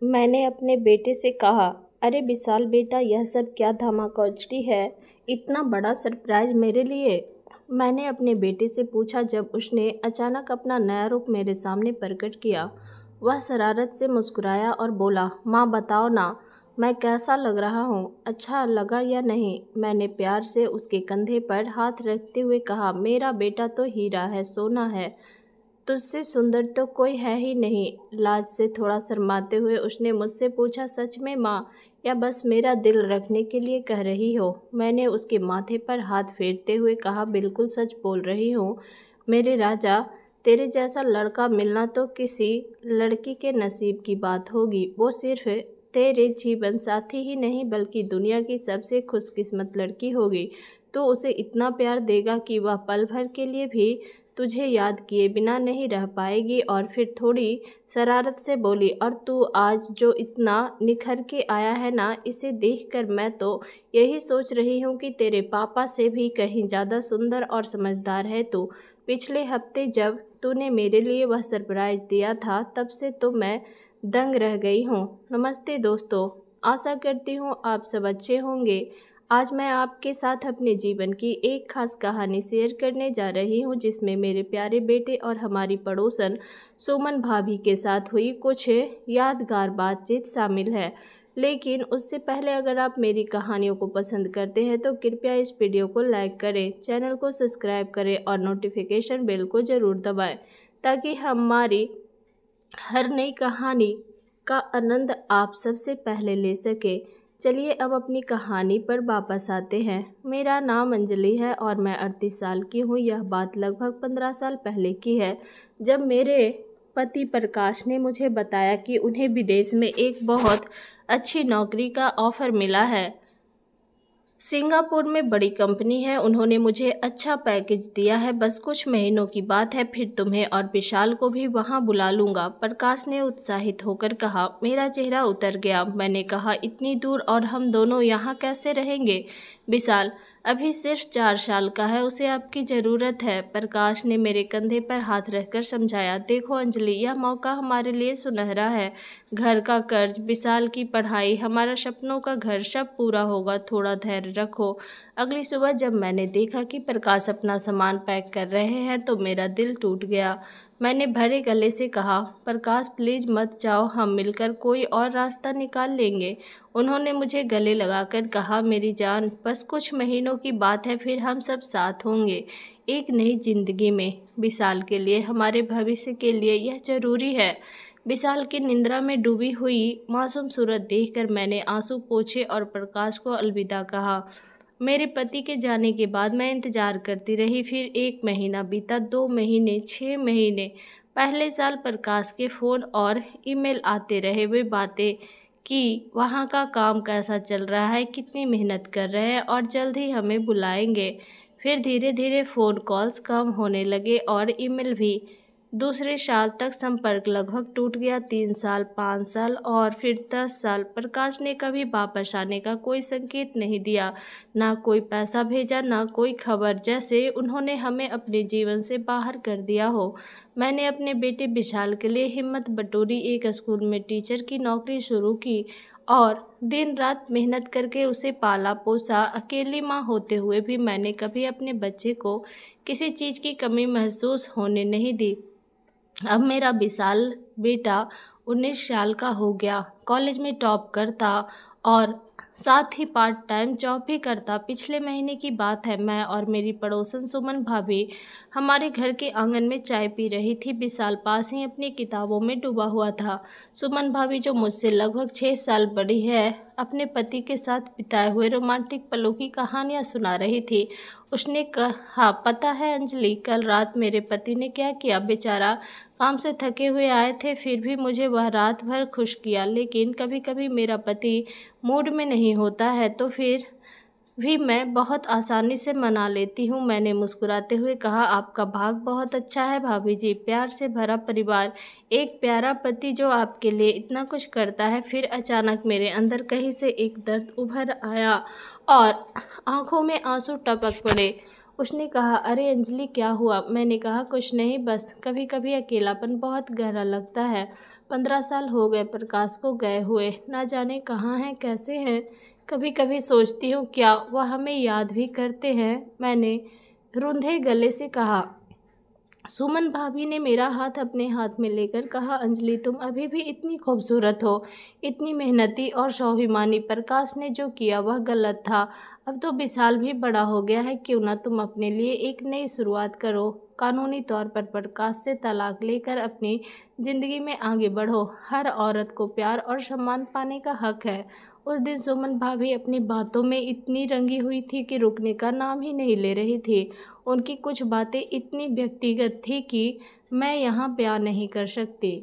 मैंने अपने बेटे से कहा, अरे विशाल बेटा, यह सब क्या धमाकौचटी है? इतना बड़ा सरप्राइज मेरे लिए? मैंने अपने बेटे से पूछा जब उसने अचानक अपना नया रूप मेरे सामने प्रकट किया। वह शरारत से मुस्कुराया और बोला, माँ बताओ ना, मैं कैसा लग रहा हूँ? अच्छा लगा या नहीं? मैंने प्यार से उसके कंधे पर हाथ रखते हुए कहा, मेरा बेटा तो हीरा है, सोना है। तुझसे सुंदर तो कोई है ही नहीं। लाज से थोड़ा शर्माते हुए उसने मुझसे पूछा, सच में माँ, या बस मेरा दिल रखने के लिए कह रही हो? मैंने उसके माथे पर हाथ फेरते हुए कहा, बिल्कुल सच बोल रही हूँ मेरे राजा। तेरे जैसा लड़का मिलना तो किसी लड़की के नसीब की बात होगी। वो सिर्फ तेरे जीवन साथी ही नहीं बल्कि दुनिया की सबसे खुशकिस्मत लड़की होगी। तो उसे इतना प्यार देगा कि वह पल भर के लिए भी तुझे याद किए बिना नहीं रह पाएगी। और फिर थोड़ी शरारत से बोली, और तू आज जो इतना निखर के आया है ना, इसे देखकर मैं तो यही सोच रही हूँ कि तेरे पापा से भी कहीं ज़्यादा सुंदर और समझदार है तू। पिछले हफ्ते जब तूने मेरे लिए वह सरप्राइज दिया था, तब से तो मैं दंग रह गई हूँ। नमस्ते दोस्तों, आशा करती हूँ आप सब अच्छे होंगे। आज मैं आपके साथ अपने जीवन की एक खास कहानी शेयर करने जा रही हूँ, जिसमें मेरे प्यारे बेटे और हमारी पड़ोसन सुमन भाभी के साथ हुई कुछ यादगार बातचीत शामिल है। लेकिन उससे पहले अगर आप मेरी कहानियों को पसंद करते हैं तो कृपया इस वीडियो को लाइक करें, चैनल को सब्सक्राइब करें और नोटिफिकेशन बेल को ज़रूर दबाएं, ताकि हमारी हर नई कहानी का आनंद आप सबसे पहले ले सके। चलिए अब अपनी कहानी पर वापस आते हैं। मेरा नाम अंजलि है और मैं 38 साल की हूँ। यह बात लगभग 15 साल पहले की है, जब मेरे पति प्रकाश ने मुझे बताया कि उन्हें विदेश में एक बहुत अच्छी नौकरी का ऑफर मिला है। सिंगापुर में बड़ी कंपनी है। उन्होंने मुझे अच्छा पैकेज दिया है। बस कुछ महीनों की बात है, फिर तुम्हें और विशाल को भी वहां बुला लूंगा, प्रकाश ने उत्साहित होकर कहा। मेरा चेहरा उतर गया। मैंने कहा, इतनी दूर, और हम दोनों यहाँ कैसे रहेंगे? विशाल अभी सिर्फ 4 साल का है, उसे आपकी ज़रूरत है, प्रकाश ने मेरे कंधे पर हाथ रखकर समझाया। देखो अंजलि, यह मौका हमारे लिए सुनहरा है। घर का कर्ज, विशाल की पढ़ाई, हमारा सपनों का घर, सब पूरा होगा। थोड़ा धैर्य रखो। अगली सुबह जब मैंने देखा कि प्रकाश अपना सामान पैक कर रहे हैं तो मेरा दिल टूट गया। मैंने भरे गले से कहा, प्रकाश प्लीज़ मत जाओ, हम मिलकर कोई और रास्ता निकाल लेंगे। उन्होंने मुझे गले लगाकर कहा, मेरी जान, बस कुछ महीनों की बात है, फिर हम सब साथ होंगे एक नई जिंदगी में। विशाल के लिए, हमारे भविष्य के लिए यह जरूरी है। विशाल की निंद्रा में डूबी हुई मासूम सूरत देखकर मैंने आंसू पोंछे और प्रकाश को अलविदा कहा। मेरे पति के जाने के बाद मैं इंतजार करती रही। फिर 1 महीना बीता, 2 महीने, 6 महीने। पहले साल प्रकाश के फ़ोन और ईमेल आते रहे। वे बातें कि वहाँ का काम कैसा चल रहा है, कितनी मेहनत कर रहे हैं और जल्द ही हमें बुलाएंगे। फिर धीरे धीरे फ़ोन कॉल्स कम होने लगे और ईमेल भी। दूसरे साल तक संपर्क लगभग टूट गया। 3 साल, 5 साल और फिर 10 साल। प्रकाश ने कभी वापस आने का कोई संकेत नहीं दिया, ना कोई पैसा भेजा, ना कोई खबर, जैसे उन्होंने हमें अपने जीवन से बाहर कर दिया हो। मैंने अपने बेटे विशाल के लिए हिम्मत बटोरी, एक स्कूल में टीचर की नौकरी शुरू की और दिन रात मेहनत करके उसे पाला पोसा। अकेली माँ होते हुए भी मैंने कभी अपने बच्चे को किसी चीज़ की कमी महसूस होने नहीं दी। अब मेरा विशाल बेटा 19 साल का हो गया, कॉलेज में टॉप करता और साथ ही पार्ट टाइम जॉब भी करता। पिछले महीने की बात है, मैं और मेरी पड़ोसन सुमन भाभी हमारे घर के आंगन में चाय पी रही थी। विशाल पास ही अपनी किताबों में डूबा हुआ था। सुमन भाभी, जो मुझसे लगभग 6 साल बड़ी है, अपने पति के साथ बिताए हुए रोमांटिक पलों की कहानियां सुना रही थी। उसने कहा, पता है अंजलि, कल रात मेरे पति ने क्या किया? बेचारा काम से थके हुए आए थे, फिर भी मुझे वह रात भर खुश किया। लेकिन कभी कभी मेरा पति मूड में नहीं होता है तो फिर भी मैं बहुत आसानी से मना लेती हूँ। मैंने मुस्कुराते हुए कहा, आपका भाग बहुत अच्छा है भाभी जी, प्यार से भरा परिवार, एक प्यारा पति जो आपके लिए इतना कुछ करता है। फिर अचानक मेरे अंदर कहीं से एक दर्द उभर आया और आंखों में आंसू टपक पड़े। उसने कहा, अरे अंजलि क्या हुआ? मैंने कहा, कुछ नहीं, बस कभी कभी अकेलापन बहुत गहरा लगता है। 15 साल हो गए प्रकाश को गए हुए, ना जाने कहाँ हैं, कैसे हैं। कभी कभी सोचती हूँ क्या वह हमें याद भी करते हैं। मैंने रूंधे गले से कहा। सुमन भाभी ने मेरा हाथ अपने हाथ में लेकर कहा, अंजलि तुम अभी भी इतनी खूबसूरत हो, इतनी मेहनती और स्वाभिमानी। प्रकाश ने जो किया वह गलत था। अब तो विशाल भी बड़ा हो गया है, क्यों ना तुम अपने लिए एक नई शुरुआत करो। कानूनी तौर पर प्रकाश से तलाक लेकर अपनी ज़िंदगी में आगे बढ़ो। हर औरत को प्यार और सम्मान पाने का हक है। उस दिन सुमन भाभी अपनी बातों में इतनी रंगी हुई थी कि रुकने का नाम ही नहीं ले रही थी। उनकी कुछ बातें इतनी व्यक्तिगत थी कि मैं यहाँ बयान नहीं कर सकती।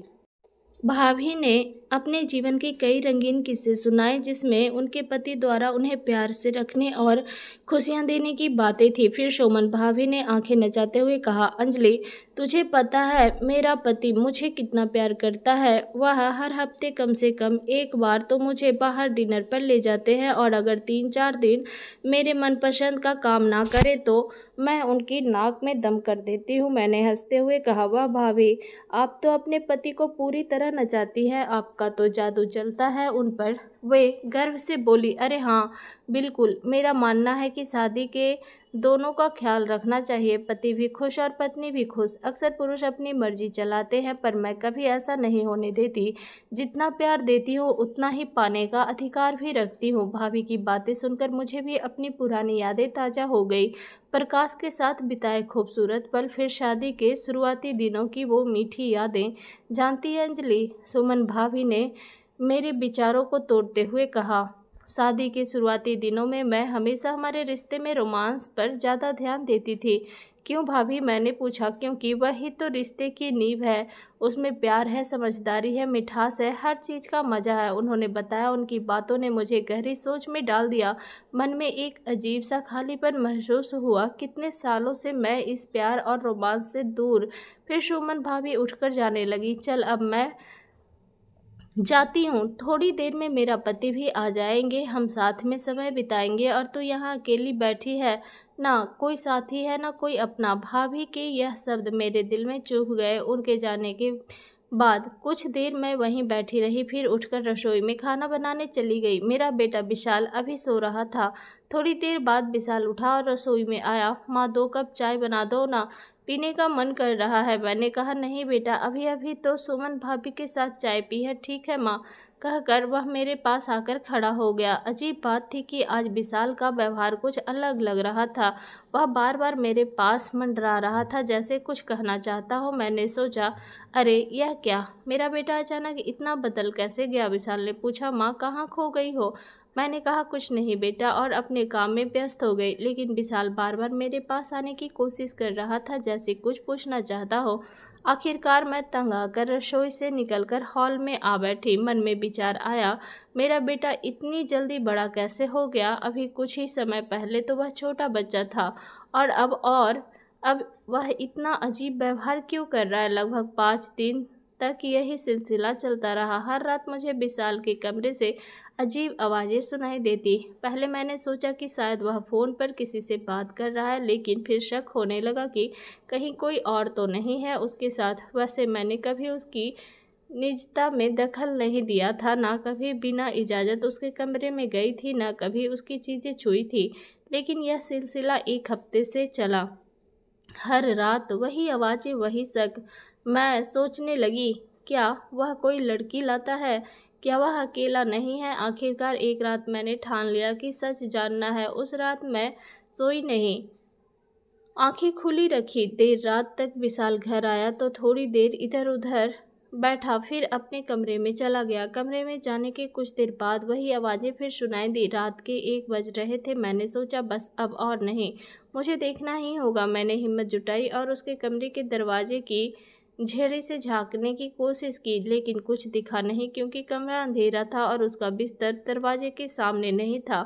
भाभी ने अपने जीवन के कई रंगीन किस्से सुनाए, जिसमें उनके पति द्वारा उन्हें प्यार से रखने और खुशियां देने की बातें थी। फिर सुमन भाभी ने आंखें नचाते हुए कहा, अंजलि तुझे पता है मेरा पति मुझे कितना प्यार करता है। वह हर हफ्ते कम से कम एक बार तो मुझे बाहर डिनर पर ले जाते हैं, और अगर 3-4 दिन मेरे मनपसंद का काम ना करे तो मैं उनकी नाक में दम कर देती हूँ। मैंने हंसते हुए कहा, वाह भाभी, आप तो अपने पति को पूरी तरह नचाती हैं, आपका तो जादू चलता है उन पर। वे गर्व से बोली, अरे हाँ बिल्कुल, मेरा मानना है कि शादी के दोनों का ख्याल रखना चाहिए, पति भी खुश और पत्नी भी खुश। अक्सर पुरुष अपनी मर्जी चलाते हैं, पर मैं कभी ऐसा नहीं होने देती। जितना प्यार देती हूँ उतना ही पाने का अधिकार भी रखती हूँ। भाभी की बातें सुनकर मुझे भी अपनी पुरानी यादें ताज़ा हो गई। प्रकाश के साथ बिताए खूबसूरत पल, फिर शादी के शुरुआती दिनों की वो मीठी यादें। जानती है अंजलि, सुमन भाभी ने मेरे विचारों को तोड़ते हुए कहा, शादी के शुरुआती दिनों में मैं हमेशा हमारे रिश्ते में रोमांस पर ज़्यादा ध्यान देती थी। क्यों भाभी, मैंने पूछा। क्योंकि वही तो रिश्ते की नींव है। उसमें प्यार है, समझदारी है, मिठास है, हर चीज़ का मज़ा है, उन्होंने बताया। उनकी बातों ने मुझे गहरी सोच में डाल दिया। मन में एक अजीब सा खालीपन महसूस हुआ। कितने सालों से मैं इस प्यार और रोमांस से दूर। फिर सुमन भाभी उठकर जाने लगी। चल अब मैं जाती हूँ, थोड़ी देर में मेरा पति भी आ जाएंगे, हम साथ में समय बिताएंगे। और तू यहाँ अकेली बैठी है, ना कोई साथी है ना कोई अपना। भाभी के यह शब्द मेरे दिल में चुभ गए। उनके जाने के बाद कुछ देर मैं वहीं बैठी रही, फिर उठकर रसोई में खाना बनाने चली गई। मेरा बेटा विशाल अभी सो रहा था। थोड़ी देर बाद विशाल उठा और रसोई में आया। माँ 2 कप चाय बना दो ना, पीने का मन कर रहा है। मैंने कहा, नहीं बेटा, अभी अभी तो सुमन भाभी के साथ चाय पी है। ठीक है माँ, कहकर वह मेरे पास आकर खड़ा हो गया। अजीब बात थी कि आज विशाल का व्यवहार कुछ अलग लग रहा था। वह बार बार मेरे पास मंडरा रहा था, जैसे कुछ कहना चाहता हो। मैंने सोचा, अरे यह क्या, मेरा बेटा अचानक इतना बदल कैसे गया। विशाल ने पूछा, माँ कहाँ खो गई हो। मैंने कहा, कुछ नहीं बेटा, और अपने काम में व्यस्त हो गई। लेकिन विशाल बार बार मेरे पास आने की कोशिश कर रहा था, जैसे कुछ पूछना चाहता हो। आखिरकार मैं तंग आकर रसोई से निकलकर हॉल में आ बैठी। मन में विचार आया, मेरा बेटा इतनी जल्दी बड़ा कैसे हो गया। अभी कुछ ही समय पहले तो वह छोटा बच्चा था, और अब वह इतना अजीब व्यवहार क्यों कर रहा है। लगभग 5 दिन तक यही सिलसिला चलता रहा। हर रात मुझे विशाल के कमरे से अजीब आवाज़ें सुनाई देती। पहले मैंने सोचा कि शायद वह फ़ोन पर किसी से बात कर रहा है, लेकिन फिर शक होने लगा कि कहीं कोई और तो नहीं है उसके साथ। वैसे मैंने कभी उसकी निजता में दखल नहीं दिया था, ना कभी बिना इजाज़त उसके कमरे में गई थी, ना कभी उसकी चीज़ें छुई थी। लेकिन यह सिलसिला 1 हफ्ते से चला। हर रात वही आवाज़ें, वही शक। मैं सोचने लगी, क्या वह कोई लड़की लाता है, क्या वह अकेला नहीं है। आखिरकार एक रात मैंने ठान लिया कि सच जानना है। उस रात मैं सोई नहीं, आंखें खुली रखी। देर रात तक विशाल घर आया तो थोड़ी देर इधर उधर बैठा, फिर अपने कमरे में चला गया। कमरे में जाने के कुछ देर बाद वही आवाज़ें फिर सुनाई दी। रात के 1 बज रहे थे। मैंने सोचा, बस अब और नहीं, मुझे देखना ही होगा। मैंने हिम्मत जुटाई और उसके कमरे के दरवाजे की झेड़ी से झांकने की कोशिश की, लेकिन कुछ दिखा नहीं, क्योंकि कमरा अंधेरा था और उसका बिस्तर दरवाजे के सामने नहीं था।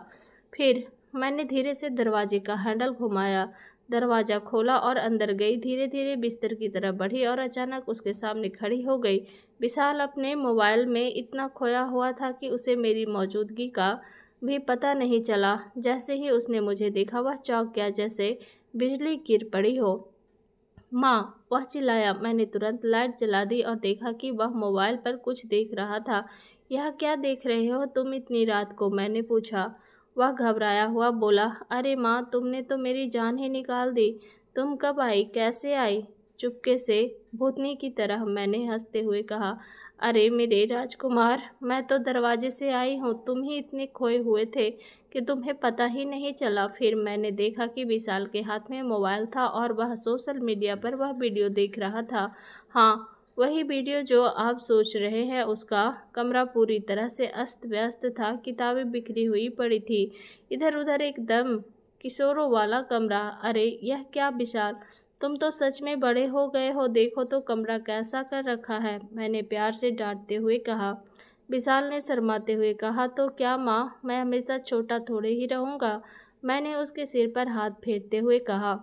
फिर मैंने धीरे से दरवाजे का हैंडल घुमाया, दरवाज़ा खोला और अंदर गई। धीरे धीरे बिस्तर की तरफ बढ़ी और अचानक उसके सामने खड़ी हो गई। विशाल अपने मोबाइल में इतना खोया हुआ था कि उसे मेरी मौजूदगी का भी पता नहीं चला। जैसे ही उसने मुझे देखा, वह चौंक गया, जैसे बिजली गिर पड़ी हो। माँ, वह चिल्लाया। मैंने तुरंत लाइट जला दी और देखा कि वह मोबाइल पर कुछ देख रहा था। यह क्या देख रहे हो तुम इतनी रात को? मैंने पूछा। वह घबराया हुआ बोला, अरे माँ, तुमने तो मेरी जान ही निकाल दी। तुम कब आई? कैसे आई? चुपके से, भूतनी की तरह मैंने हंसते हुए कहा। अरे मेरे राजकुमार, मैं तो दरवाजे से आई हूँ। तुम ही इतने खोए हुए थे कि तुम्हें पता ही नहीं चला। फिर मैंने देखा कि विशाल के हाथ में मोबाइल था और वह सोशल मीडिया पर वह वीडियो देख रहा था। हाँ, वही वीडियो जो आप सोच रहे हैं। उसका कमरा पूरी तरह से अस्त व्यस्त था। किताबें बिखरी हुई पड़ी थी, इधर उधर, एकदम किशोरों वाला कमरा। अरे यह क्या विशाल, तुम तो सच में बड़े हो गए हो। देखो तो कमरा कैसा कर रखा है, मैंने प्यार से डांटते हुए कहा। विशाल ने शर्माते हुए कहा, तो क्या माँ, मैं हमेशा छोटा थोड़े ही रहूँगा? मैंने उसके सिर पर हाथ फेरते हुए कहा।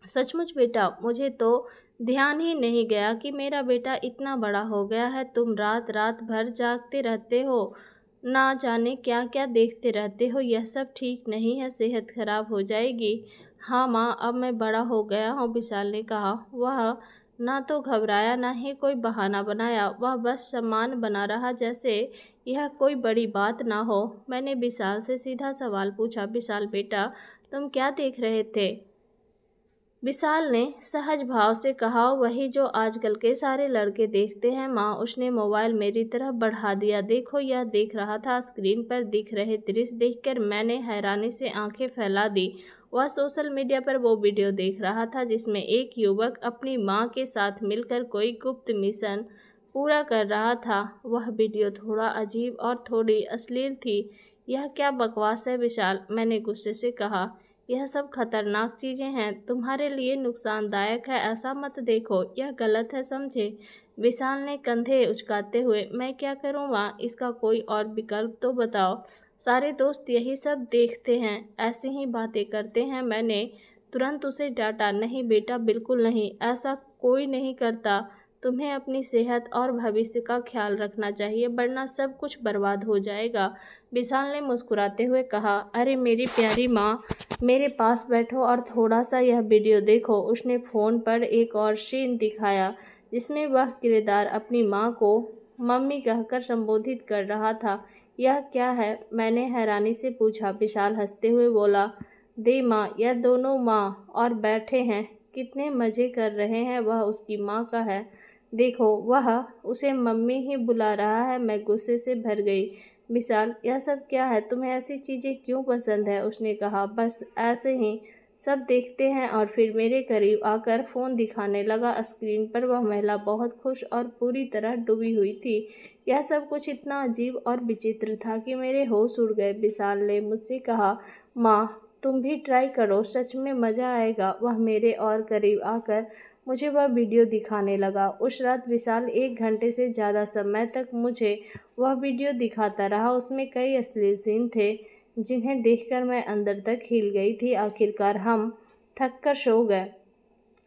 सचमुच बेटा, मुझे तो ध्यान ही नहीं गया कि मेरा बेटा इतना बड़ा हो गया है। तुम रात रात भर जागते रहते हो, ना जाने क्या क्या देखते रहते हो। यह सब ठीक नहीं है, सेहत खराब हो जाएगी। हाँ माँ, अब मैं बड़ा हो गया हूँ, विशाल ने कहा। वह ना तो घबराया ना ही कोई बहाना बनाया। वह बस सामान बना रहा, जैसे यह कोई बड़ी बात ना हो। मैंने विशाल से सीधा सवाल पूछा, विशाल बेटा, तुम क्या देख रहे थे? विशाल ने सहज भाव से कहा, वही जो आजकल के सारे लड़के देखते हैं माँ। उसने मोबाइल मेरी तरफ बढ़ा दिया। देखो, यह देख रहा था। स्क्रीन पर दिख रहे दृश्य देखकर मैंने हैरानी से आंखें फैला दी। वह सोशल मीडिया पर वो वीडियो देख रहा था जिसमें एक युवक अपनी माँ के साथ मिलकर कोई गुप्त मिशन पूरा कर रहा था। वह वीडियो थोड़ा अजीब और थोड़ी अश्लील थी। यह क्या बकवास है विशाल, मैंने गुस्से से कहा। यह सब खतरनाक चीजें हैं, तुम्हारे लिए नुकसानदायक है। ऐसा मत देखो, यह गलत है, समझे? विशाल ने कंधे उचकाते हुए, मैं क्या करूं माँ, इसका कोई और विकल्प तो बताओ। सारे दोस्त यही सब देखते हैं, ऐसी ही बातें करते हैं। मैंने तुरंत उसे डांटा। नहीं बेटा, बिल्कुल नहीं, ऐसा कोई नहीं करता। तुम्हें अपनी सेहत और भविष्य का ख्याल रखना चाहिए, वरना सब कुछ बर्बाद हो जाएगा। विशाल ने मुस्कुराते हुए कहा, अरे मेरी प्यारी माँ, मेरे पास बैठो और थोड़ा सा यह वीडियो देखो। उसने फ़ोन पर एक और सीन दिखाया जिसमें वह किरदार अपनी माँ को मम्मी कहकर संबोधित कर रहा था। यह क्या है? मैंने हैरानी से पूछा। विशाल हंसते हुए बोला, दे माँ, यह दोनों माँ और बैठे हैं, कितने मज़े कर रहे हैं। वह उसकी माँ का है, देखो, वह उसे मम्मी ही बुला रहा है। मैं गुस्से से भर गई। विशाल, यह सब क्या है? तुम्हें ऐसी चीज़ें क्यों पसंद है? उसने कहा, बस ऐसे ही, सब देखते हैं। और फिर मेरे करीब आकर फ़ोन दिखाने लगा। स्क्रीन पर वह महिला बहुत खुश और पूरी तरह डूबी हुई थी। यह सब कुछ इतना अजीब और विचित्र था कि मेरे होश उड़ गए। विशाल ने मुझसे कहा, माँ, तुम भी ट्राई करो, सच में मज़ा आएगा। वह मेरे और करीब आकर मुझे वह वीडियो दिखाने लगा। उस रात विशाल 1 घंटे से ज़्यादा समय तक मुझे वह वीडियो दिखाता रहा। उसमें कई अश्लील सीन थे जिन्हें देखकर मैं अंदर तक हिल गई थी। आखिरकार हम थक कर सो गए।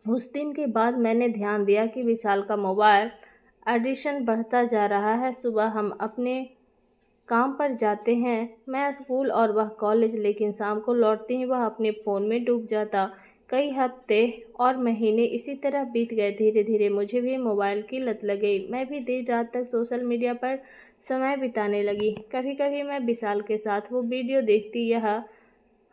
उस दिन के बाद मैंने ध्यान दिया कि विशाल का मोबाइल एडिक्शन बढ़ता जा रहा है। सुबह हम अपने काम पर जाते हैं, मैं स्कूल और वह कॉलेज, लेकिन शाम को लौटते ही वह अपने फ़ोन में डूब जाता। कई हफ्ते और महीने इसी तरह बीत गए। धीरे धीरे मुझे भी मोबाइल की लत लग गई। मैं भी देर रात तक सोशल मीडिया पर समय बिताने लगी। कभी कभी मैं विशाल के साथ वो वीडियो देखती। यह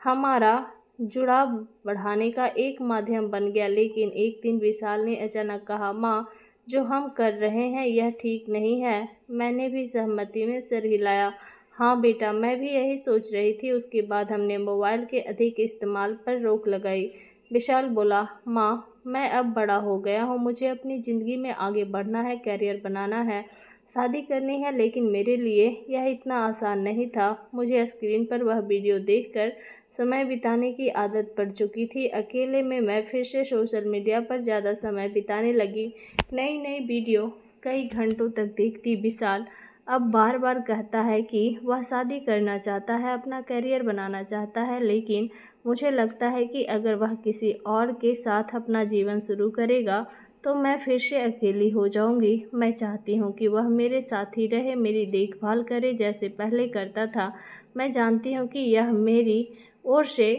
हमारा जुड़ाव बढ़ाने का एक माध्यम बन गया। लेकिन एक दिन विशाल ने अचानक कहा, माँ, जो हम कर रहे हैं यह ठीक नहीं है। मैंने भी सहमति में सिर हिलाया। हाँ बेटा, मैं भी यही सोच रही थी। उसके बाद हमने मोबाइल के अधिक इस्तेमाल पर रोक लगाई। विशाल बोला, माँ, मैं अब बड़ा हो गया हूँ, मुझे अपनी ज़िंदगी में आगे बढ़ना है, करियर बनाना है, शादी करनी है। लेकिन मेरे लिए यह इतना आसान नहीं था। मुझे स्क्रीन पर वह वीडियो देखकर समय बिताने की आदत पड़ चुकी थी। अकेले में मैं फिर से सोशल मीडिया पर ज़्यादा समय बिताने लगी। नई नई वीडियो कई घंटों तक देखती। विशाल अब बार बार कहता है कि वह शादी करना चाहता है, अपना करियर बनाना चाहता है। लेकिन मुझे लगता है कि अगर वह किसी और के साथ अपना जीवन शुरू करेगा तो मैं फिर से अकेली हो जाऊंगी। मैं चाहती हूँ कि वह मेरे साथ ही रहे, मेरी देखभाल करे जैसे पहले करता था। मैं जानती हूँ कि यह मेरी ओर से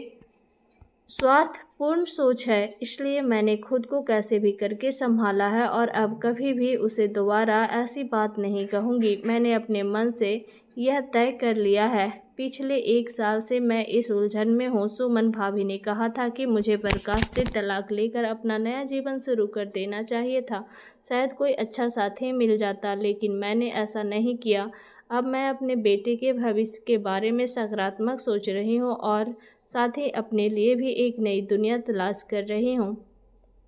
स्वार्थपूर्ण सोच है, इसलिए मैंने खुद को कैसे भी करके संभाला है और अब कभी भी उसे दोबारा ऐसी बात नहीं कहूँगी। मैंने अपने मन से यह तय कर लिया है। पिछले 1 साल से मैं इस उलझन में हूँ। सुमन भाभी ने कहा था कि मुझे प्रकाश से तलाक लेकर अपना नया जीवन शुरू कर देना चाहिए था। शायद कोई अच्छा साथी मिल जाता, लेकिन मैंने ऐसा नहीं किया। अब मैं अपने बेटे के भविष्य के बारे में सकारात्मक सोच रही हूँ और साथ ही अपने लिए भी एक नई दुनिया तलाश कर रही हूँ,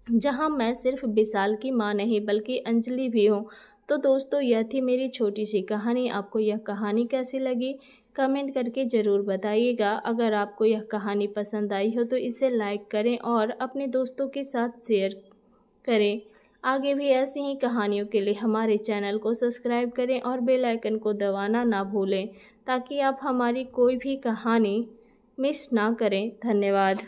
जहाँ मैं सिर्फ विशाल की माँ नहीं बल्कि अंजलि भी हूँ। तो दोस्तों, यह थी मेरी छोटी सी कहानी। आपको यह कहानी कैसी लगी, कमेंट करके ज़रूर बताइएगा। अगर आपको यह कहानी पसंद आई हो तो इसे लाइक करें और अपने दोस्तों के साथ शेयर करें। आगे भी ऐसी ही कहानियों के लिए हमारे चैनल को सब्सक्राइब करें और बेल आइकन को दबाना ना भूलें, ताकि आप हमारी कोई भी कहानी मिस ना करें। धन्यवाद।